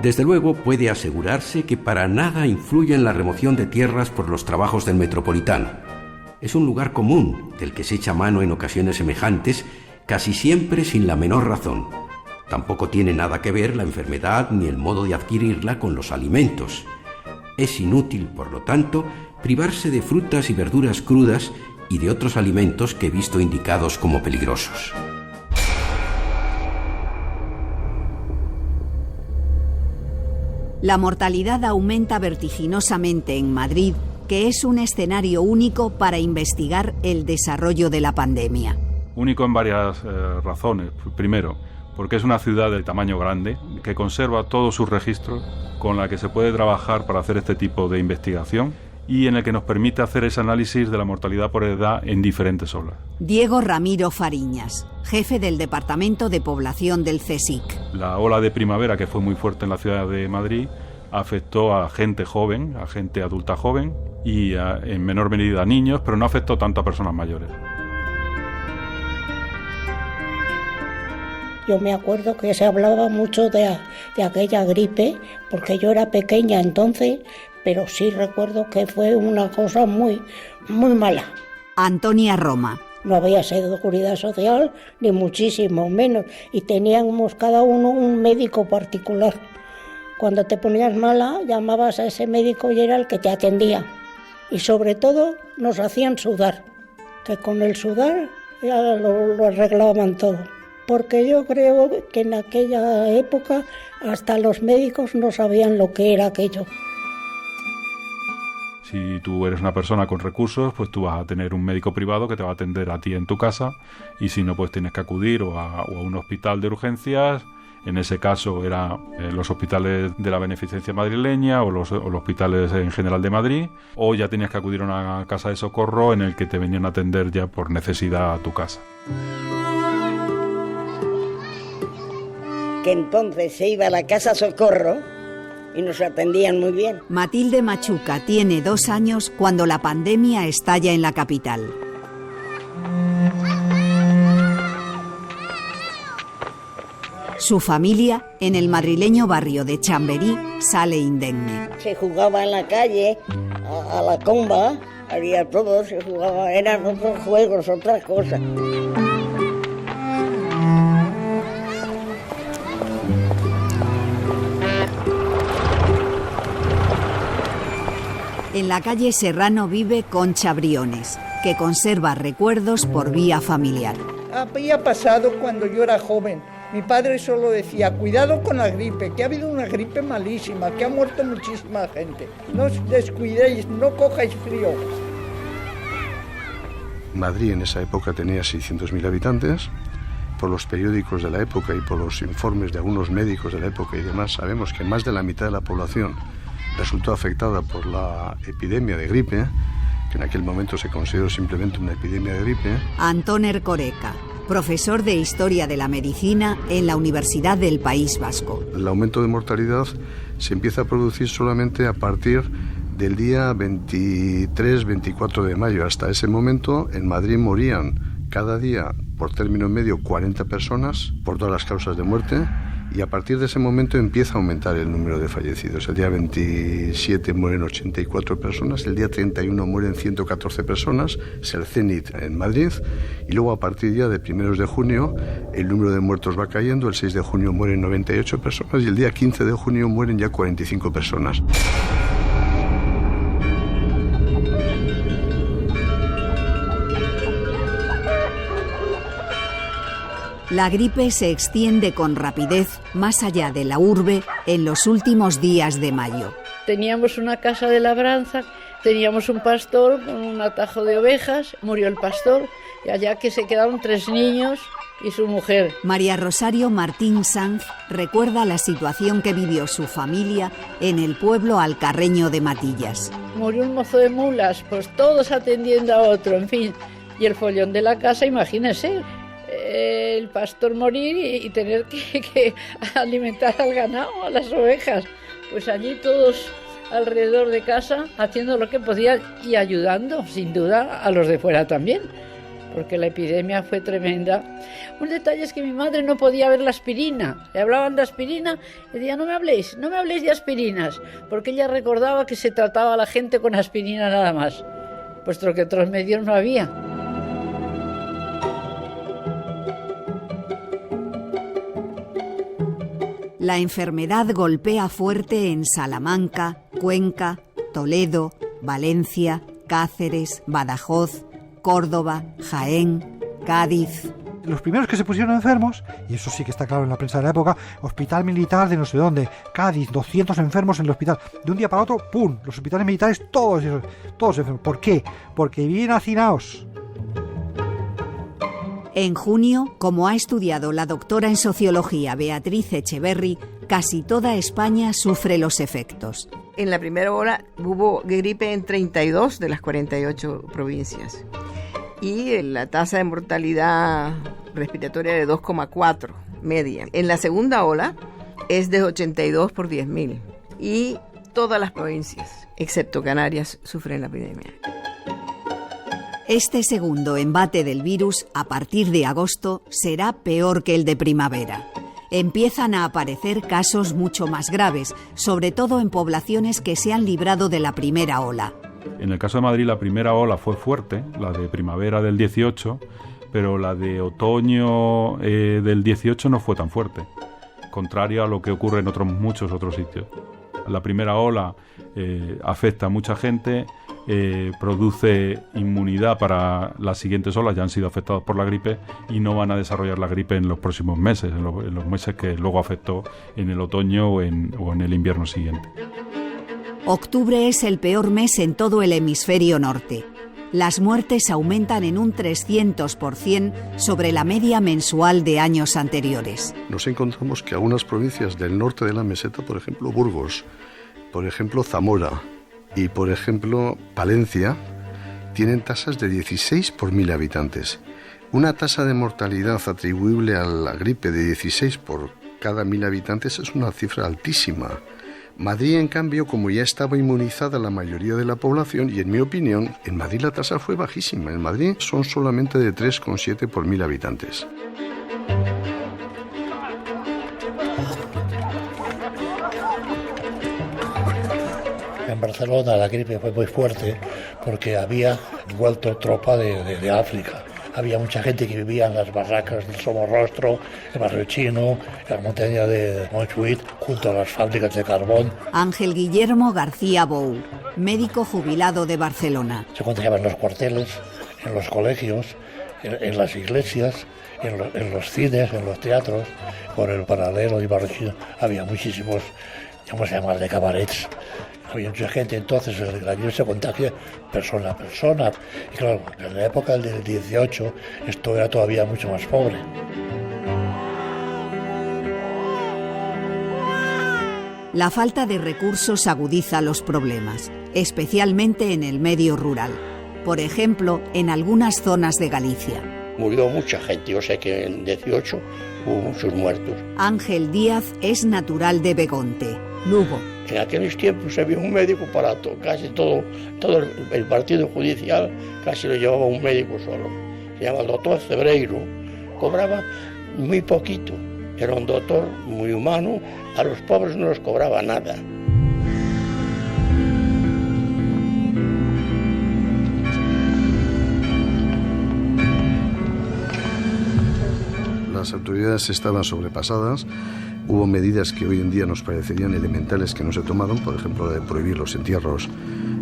Desde luego puede asegurarse que para nada influye en la remoción de tierras por los trabajos del Metropolitano. Es un lugar común del que se echa mano en ocasiones semejantes, casi siempre sin la menor razón. Tampoco tiene nada que ver la enfermedad ni el modo de adquirirla con los alimentos. Es inútil, por lo tanto, privarse de frutas y verduras crudas y de otros alimentos que he visto indicados como peligrosos. La mortalidad aumenta vertiginosamente en Madrid que es un escenario único para investigar el desarrollo de la pandemia. Único en varias razones. Primero, porque es una ciudad de tamaño grande, que conserva todos sus registros, con la que se puede trabajar para hacer este tipo de investigación y en el que nos permite hacer ese análisis de la mortalidad por edad en diferentes olas. Diego Ramiro Fariñas, jefe del Departamento de Población del CSIC. La ola de primavera, que fue muy fuerte en la ciudad de Madrid, afectó a gente joven, a gente adulta joven y en menor medida a niños, pero no afectó tanto a personas mayores. Yo me acuerdo que se hablaba mucho de aquella gripe, porque yo era pequeña entonces, pero sí recuerdo que fue una cosa muy, muy mala. Antonia Roma. No había seguridad social, ni muchísimo menos, y teníamos cada uno un médico particular. Cuando te ponías mala, llamabas a ese médico y era el que te atendía. Y sobre todo nos hacían sudar, que con el sudar ya lo arreglaban todo. Porque yo creo que en aquella época hasta los médicos no sabían lo que era aquello. Si tú eres una persona con recursos, pues tú vas a tener un médico privado que te va a atender a ti en tu casa, y si no, pues tienes que acudir o a un hospital de urgencias. En ese caso eran los hospitales de la Beneficencia Madrileña o los hospitales en general de Madrid, o ya tenías que acudir a una casa de socorro en el que te venían a atender ya por necesidad a tu casa. Que entonces se iba a la casa socorro y nos atendían muy bien. Matilde Machuca tiene 2 años cuando la pandemia estalla en la capital. Su familia, en el madrileño barrio de Chamberí, sale indemne. Se jugaba en la calle, a la comba, había todo, se jugaba, eran otros juegos, otras cosas. En la calle Serrano vive Concha Briones, que conserva recuerdos por vía familiar. Había pasado cuando yo era joven. Mi padre solo decía, cuidado con la gripe, que ha habido una gripe malísima, que ha muerto muchísima gente. No os descuidéis, no cojáis frío. Madrid en esa época tenía 600.000 habitantes. Por los periódicos de la época y por los informes de algunos médicos de la época y demás, sabemos que más de la mitad de la población resultó afectada por la epidemia de gripe, que en aquel momento se consideró simplemente una epidemia de gripe. Antón Ercoreca, profesor de Historia de la Medicina en la Universidad del País Vasco. El aumento de mortalidad se empieza a producir solamente a partir del día 23-24 de mayo. Hasta ese momento en Madrid morían cada día por término medio 40 personas por todas las causas de muerte. Y a partir de ese momento empieza a aumentar el número de fallecidos. El día 27 mueren 84 personas, el día 31 mueren 114 personas, es el cenit en Madrid, y luego a partir ya de primeros de junio el número de muertos va cayendo, el 6 de junio mueren 98 personas y el día 15 de junio mueren ya 45 personas. La gripe se extiende con rapidez más allá de la urbe en los últimos días de mayo. Teníamos una casa de labranza, teníamos un pastor con un atajo de ovejas, murió el pastor, y allá que se quedaron 3 niños y su mujer. María Rosario Martín Sanz recuerda la situación que vivió su familia en el pueblo alcarreño de Matillas. Murió un mozo de mulas, pues todos atendiendo a otro, en fin. Y el follón de la casa, imagínense, el pastor morir y tener que alimentar al ganado, a las ovejas. Pues allí todos alrededor de casa haciendo lo que podían y ayudando, sin duda, a los de fuera también, porque la epidemia fue tremenda. Un detalle es que mi madre no podía ver la aspirina. Le hablaban de aspirina y decía, no me habléis de aspirinas, porque ella recordaba que se trataba a la gente con aspirina nada más, puesto que otros medios no había. La enfermedad golpea fuerte en Salamanca, Cuenca, Toledo, Valencia, Cáceres, Badajoz, Córdoba, Jaén, Cádiz. los primeros que se pusieron enfermos, y eso sí que está claro en la prensa de la época, hospital militar de no sé dónde, Cádiz, 200 enfermos en el hospital. De un día para otro, ¡pum!, los hospitales militares todos enfermos. ¿Por qué? Porque viven hacinados. En junio, como ha estudiado la doctora en sociología Beatriz Echeverry, casi toda España sufre los efectos. En la primera ola hubo gripe en 32 de las 48 provincias y la tasa de mortalidad respiratoria de 2,4 media. En la segunda ola es de 82 por 10.000 y todas las provincias, excepto Canarias, sufren la epidemia. Este segundo embate del virus, a partir de agosto, será peor que el de primavera. Empiezan a aparecer casos mucho más graves, sobre todo en poblaciones que se han librado de la primera ola. En el caso de Madrid, la primera ola fue fuerte, la de primavera del 18, pero la de otoño del 18 no fue tan fuerte, contrario a lo que ocurre en muchos otros sitios. La primera ola afecta a mucha gente, produce inmunidad para las siguientes olas, ya han sido afectados por la gripe y no van a desarrollar la gripe en los próximos meses, en los meses que luego afectó en el otoño o en el invierno siguiente. Octubre es el peor mes en todo el hemisferio norte. Las muertes aumentan en un 300% sobre la media mensual de años anteriores. Nos encontramos que algunas provincias del norte de la meseta, por ejemplo Burgos, por ejemplo Zamora y por ejemplo Palencia, tienen tasas de 16 por 1.000 habitantes. Una tasa de mortalidad atribuible a la gripe de 16 por cada 1.000 habitantes es una cifra altísima. Madrid, en cambio, como ya estaba inmunizada la mayoría de la población, y en mi opinión, en Madrid la tasa fue bajísima. En Madrid son solamente de 3,7 por 1.000 habitantes. En Barcelona la gripe fue muy fuerte porque había vuelto tropa de África. Había mucha gente que vivía en las barracas del Somorrostro, el barrio chino, en la montaña de Montjuïc, junto a las fábricas de carbón. Ángel Guillermo García Bou, médico jubilado de Barcelona. Se contagiaba en los cuarteles, en los colegios, en las iglesias, en los cines, en los teatros. Por el Paralelo y barrio chino había muchísimos, vamos a llamar, de cabarets. Había mucha gente, entonces la gripe se contagia persona a persona. Y claro, en la época del 18 esto era todavía mucho más pobre. La falta de recursos agudiza los problemas, especialmente en el medio rural. Por ejemplo, en algunas zonas de Galicia. Murió mucha gente, yo sé que en 18 hubo muchos muertos. Ángel Díaz es natural de Begonte, Lugo. En aquellos tiempos había un médico para todo, casi todo el partido judicial casi lo llevaba un médico solo. Se llama el doctor Cebreiro. Cobraba muy poquito, era un doctor muy humano, a los pobres no les cobraba nada. Las autoridades estaban sobrepasadas. Hubo medidas que hoy en día nos parecerían elementales que no se tomaron, por ejemplo, de prohibir los entierros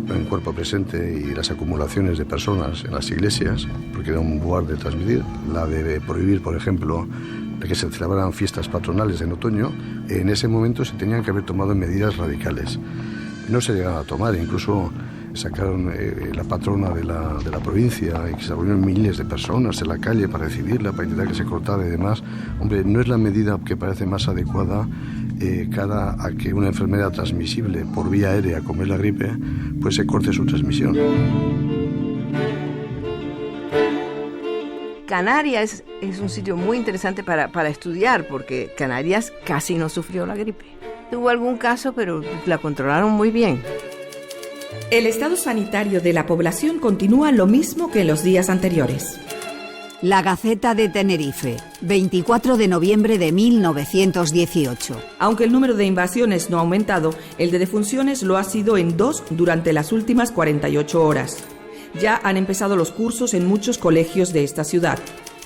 en cuerpo presente y las acumulaciones de personas en las iglesias, porque era un lugar de transmitir. La de prohibir, por ejemplo, de que se celebraran fiestas patronales en otoño. En ese momento se tenían que haber tomado medidas radicales. No se llegaron a tomar, incluso sacaron la patrona de la provincia y que se reunieron miles de personas en la calle para recibirla, para intentar que se cortara y demás. Hombre, no es la medida que parece más adecuada cara a que una enfermedad transmisible por vía aérea, como es la gripe, pues se corte su transmisión. Canarias es un sitio muy interesante para estudiar porque Canarias casi no sufrió la gripe. Tuvo algún caso, pero la controlaron muy bien. El estado sanitario de la población continúa lo mismo que en los días anteriores. La Gaceta de Tenerife, 24 de noviembre de 1918. Aunque el número de invasiones no ha aumentado, el de defunciones lo ha sido en 2 durante las últimas 48 horas. Ya han empezado los cursos en muchos colegios de esta ciudad.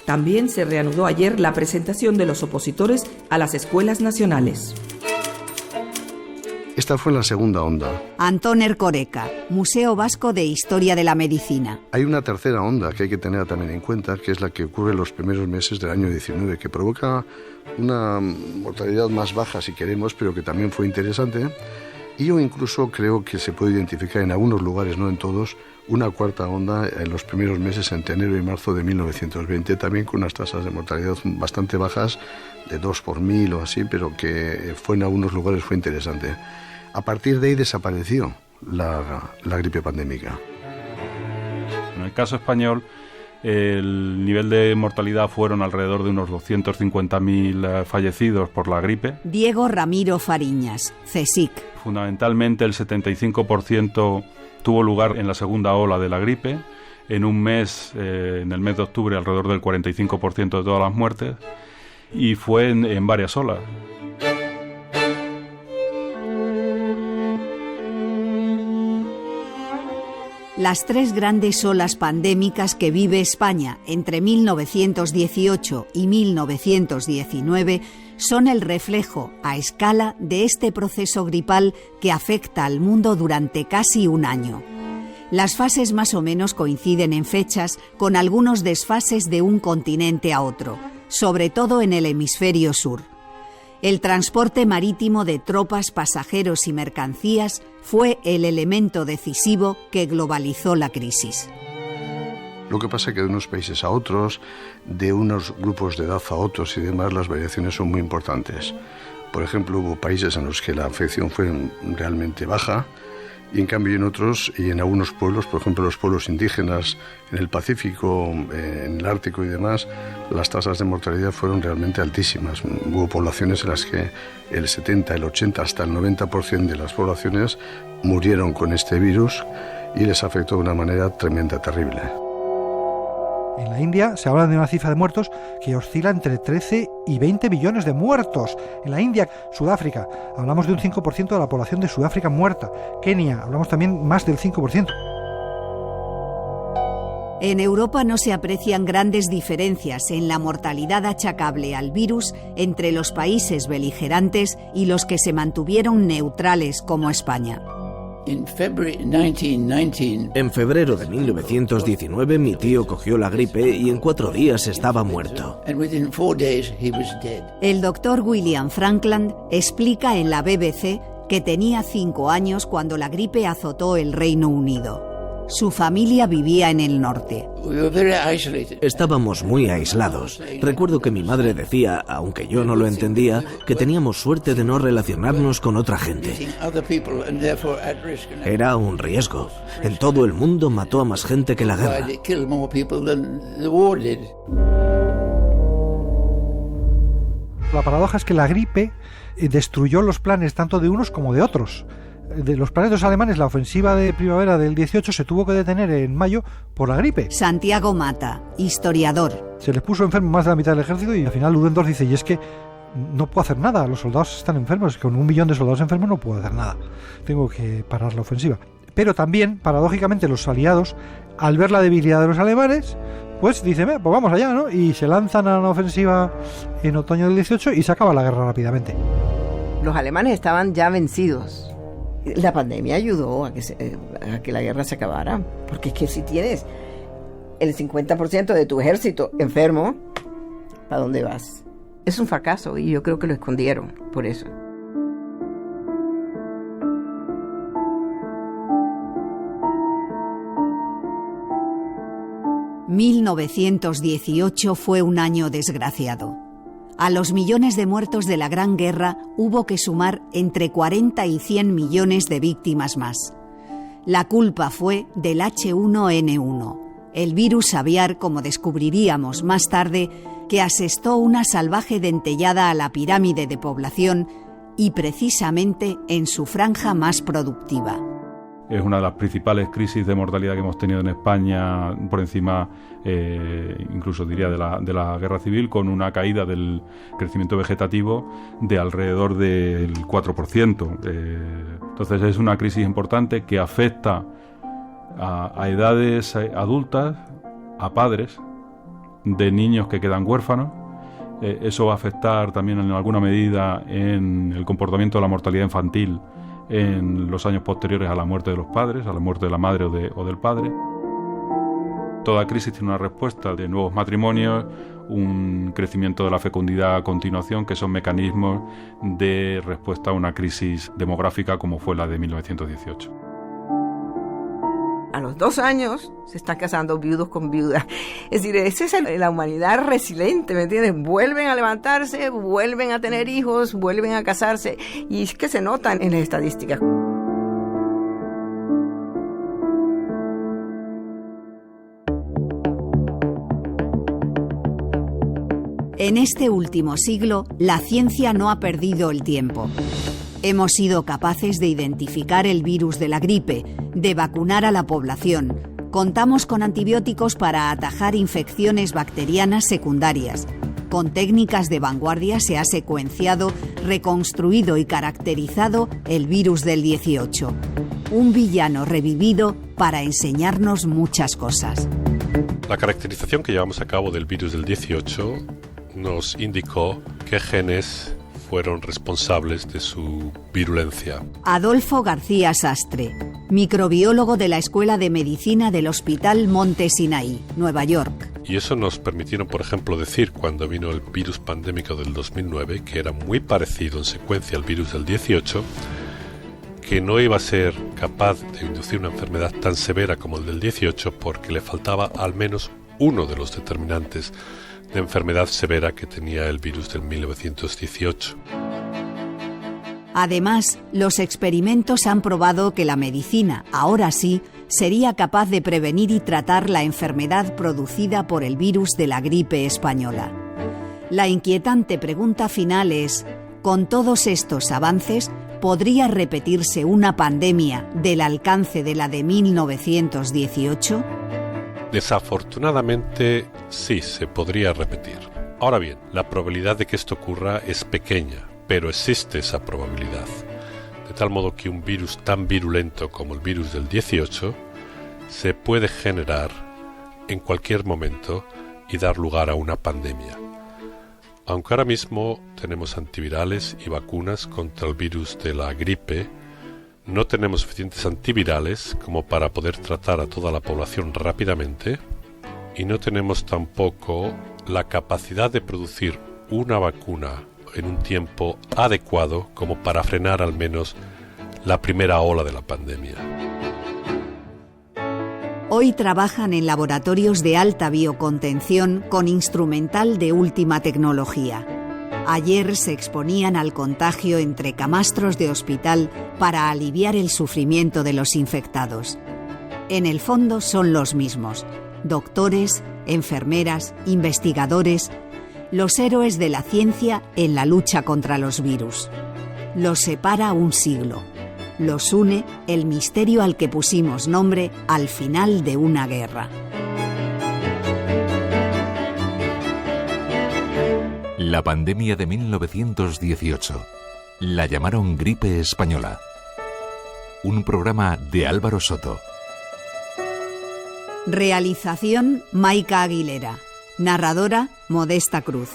También se reanudó ayer la presentación de los opositores a las escuelas nacionales. Esta fue la segunda onda. Antón Ercoreca, Museo Vasco de Historia de la Medicina. Hay una tercera onda que hay que tener también en cuenta, que es la que ocurre en los primeros meses del año 19, que provoca una mortalidad más baja, si queremos, pero que también fue interesante. Y yo incluso creo que se puede identificar en algunos lugares, no en todos, una cuarta onda en los primeros meses entre enero y marzo de 1920, también con unas tasas de mortalidad bastante bajas, de 2 por 1000 o así, pero que en algunos lugares fue interesante. A partir de ahí desapareció la gripe pandémica. En el caso español, el nivel de mortalidad fueron alrededor de unos 250.000 fallecidos por la gripe. Diego Ramiro Fariñas, CSIC. Fundamentalmente el 75% tuvo lugar en la segunda ola de la gripe. En un mes, en el mes de octubre, alrededor del 45% de todas las muertes. Y fue en varias olas. Las 3 grandes olas pandémicas que vive España entre 1918 y 1919 son el reflejo a escala de este proceso gripal que afecta al mundo durante casi un año. Las fases más o menos coinciden en fechas, con algunos desfases de un continente a otro, sobre todo en el hemisferio sur. El transporte marítimo de tropas, pasajeros y mercancías fue el elemento decisivo que globalizó la crisis. Lo que pasa es que de unos países a otros, de unos grupos de edad a otros y demás, las variaciones son muy importantes. Por ejemplo, hubo países en los que la afección fue realmente baja, y en cambio en otros y en algunos pueblos, por ejemplo los pueblos indígenas en el Pacífico, en el Ártico y demás, las tasas de mortalidad fueron realmente altísimas. Hubo poblaciones en las que el 70, el 80, hasta el 90% de las poblaciones murieron con este virus y les afectó de una manera tremenda, terrible. En la India se habla de una cifra de muertos que oscila entre 13 y 20 millones de muertos. En la India, Sudáfrica, hablamos de un 5% de la población de Sudáfrica muerta. Kenia, hablamos también más del 5%. En Europa no se aprecian grandes diferencias en la mortalidad achacable al virus entre los países beligerantes y los que se mantuvieron neutrales como España. En febrero de 1919 mi tío cogió la gripe y en 4 días estaba muerto. El doctor William Frankland explica en la BBC que tenía 5 años cuando la gripe azotó el Reino Unido. Su familia vivía en el norte. Estábamos muy aislados. Recuerdo que mi madre decía, aunque yo no lo entendía, que teníamos suerte de no relacionarnos con otra gente. Era un riesgo. En todo el mundo mató a más gente que la guerra. La paradoja es que la gripe destruyó los planes tanto de unos como de otros. De los planes de los alemanes, la ofensiva de primavera del 18 se tuvo que detener en mayo por la gripe. Santiago Mata, historiador. Se les puso enfermo más de la mitad del ejército y al final Ludendorff dice, y es que no puedo hacer nada, los soldados están enfermos, con 1 millón de soldados enfermos no puedo hacer nada, tengo que parar la ofensiva. Pero también, paradójicamente, los aliados, al ver la debilidad de los alemanes, pues dicen, pues vamos allá, ¿no? Y se lanzan a la ofensiva en otoño del 18 y se acaba la guerra rápidamente. Los alemanes estaban ya vencidos. La pandemia ayudó a que la guerra se acabara, porque es que si tienes el 50% de tu ejército enfermo, ¿para dónde vas? Es un fracaso y yo creo que lo escondieron por eso. ...1918 fue un año desgraciado. A los millones de muertos de la Gran Guerra hubo que sumar entre 40 y 100 millones de víctimas más. La culpa fue del H1N1, el virus aviar, como descubriríamos más tarde, que asestó una salvaje dentellada a la pirámide de población y precisamente en su franja más productiva. Es una de las principales crisis de mortalidad que hemos tenido en España, por encima, incluso diría, de la guerra civil, con una caída del crecimiento vegetativo de alrededor del 4%. Entonces es una crisis importante que afecta a edades adultas, a padres de niños que quedan huérfanos. Eso va a afectar también en alguna medida en el comportamiento de la mortalidad infantil en los años posteriores a la muerte de los padres, a la muerte de la madre o del padre. Toda crisis tiene una respuesta de nuevos matrimonios, un crecimiento de la fecundidad a continuación, que son mecanismos de respuesta a una crisis demográfica como fue la de 1918. A los 2 años se están casando viudos con viudas. Es decir, esa es la humanidad resiliente, ¿me entiendes? Vuelven a levantarse, vuelven a tener hijos, vuelven a casarse. Y es que se notan en las estadísticas. En este último siglo, la ciencia no ha perdido el tiempo. Hemos sido capaces de identificar el virus de la gripe, de vacunar a la población. Contamos con antibióticos para atajar infecciones bacterianas secundarias. Con técnicas de vanguardia se ha secuenciado, reconstruido y caracterizado el virus del 18. Un villano revivido para enseñarnos muchas cosas. La caracterización que llevamos a cabo del virus del 18 nos indicó qué genes fueron responsables de su virulencia. Adolfo García Sastre, microbiólogo de la Escuela de Medicina del Hospital Monte Sinaí, Nueva York. Y eso nos permitieron, por ejemplo, decir cuando vino el virus pandémico del 2009, que era muy parecido en secuencia al virus del 18, que no iba a ser capaz de inducir una enfermedad tan severa como el del 18 porque le faltaba al menos uno de los determinantes de enfermedad severa que tenía el virus del 1918. Además, los experimentos han probado que la medicina, ahora sí, sería capaz de prevenir y tratar la enfermedad producida por el virus de la gripe española. La inquietante pregunta final es, ¿con todos estos avances podría repetirse una pandemia del alcance de la de 1918? Desafortunadamente, sí, se podría repetir. Ahora bien, la probabilidad de que esto ocurra es pequeña, pero existe esa probabilidad. De tal modo que un virus tan virulento como el virus del 18 se puede generar en cualquier momento y dar lugar a una pandemia. Aunque ahora mismo tenemos antivirales y vacunas contra el virus de la gripe, no tenemos suficientes antivirales como para poder tratar a toda la población rápidamente y no tenemos tampoco la capacidad de producir una vacuna en un tiempo adecuado como para frenar al menos la primera ola de la pandemia. Hoy trabajan en laboratorios de alta biocontención con instrumental de última tecnología. Ayer se exponían al contagio entre camastros de hospital para aliviar el sufrimiento de los infectados. En el fondo son los mismos: doctores, enfermeras, investigadores, los héroes de la ciencia en la lucha contra los virus. Los separa un siglo. Los une el misterio al que pusimos nombre al final de una guerra. La pandemia de 1918. La llamaron gripe española. Un programa de Álvaro Soto. Realización: Maica Aguilera. Narradora: Modesta Cruz.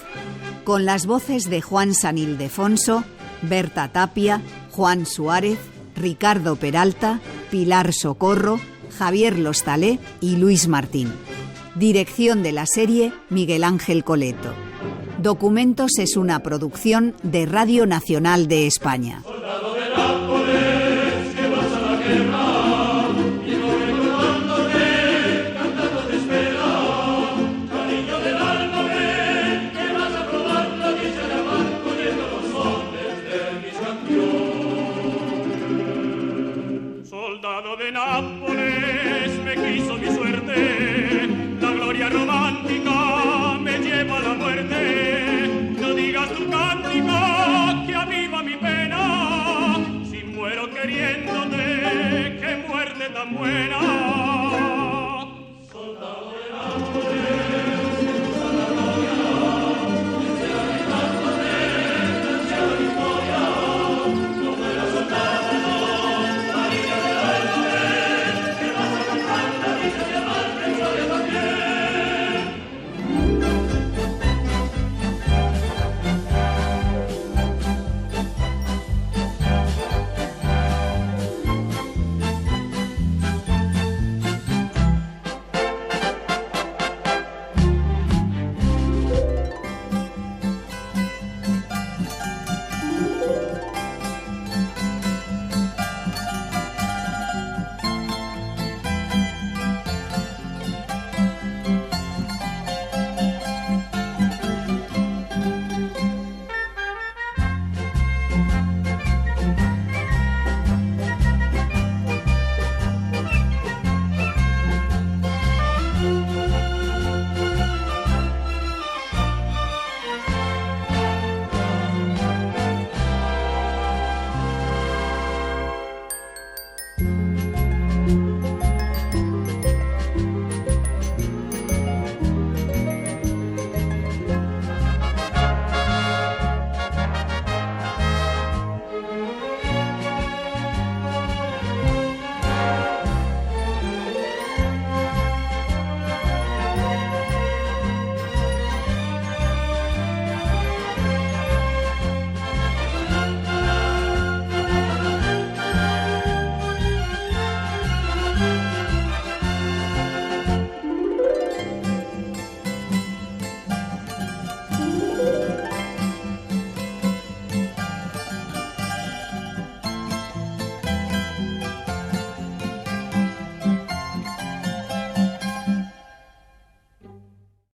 Con las voces de Juan San Ildefonso, Berta Tapia, Juan Suárez, Ricardo Peralta, Pilar Socorro, Javier Lostalé y Luis Martín. Dirección de la serie: Miguel Ángel Coleto. Documentos es una producción de Radio Nacional de España. Soldado de Nápoles, me quiso mi suerte, la gloria romántica me lleva a la muerte. No digas tu cántico que aviva mi pena, si muero queriéndote, qué muerte tan buena. Soldado de Nápoles.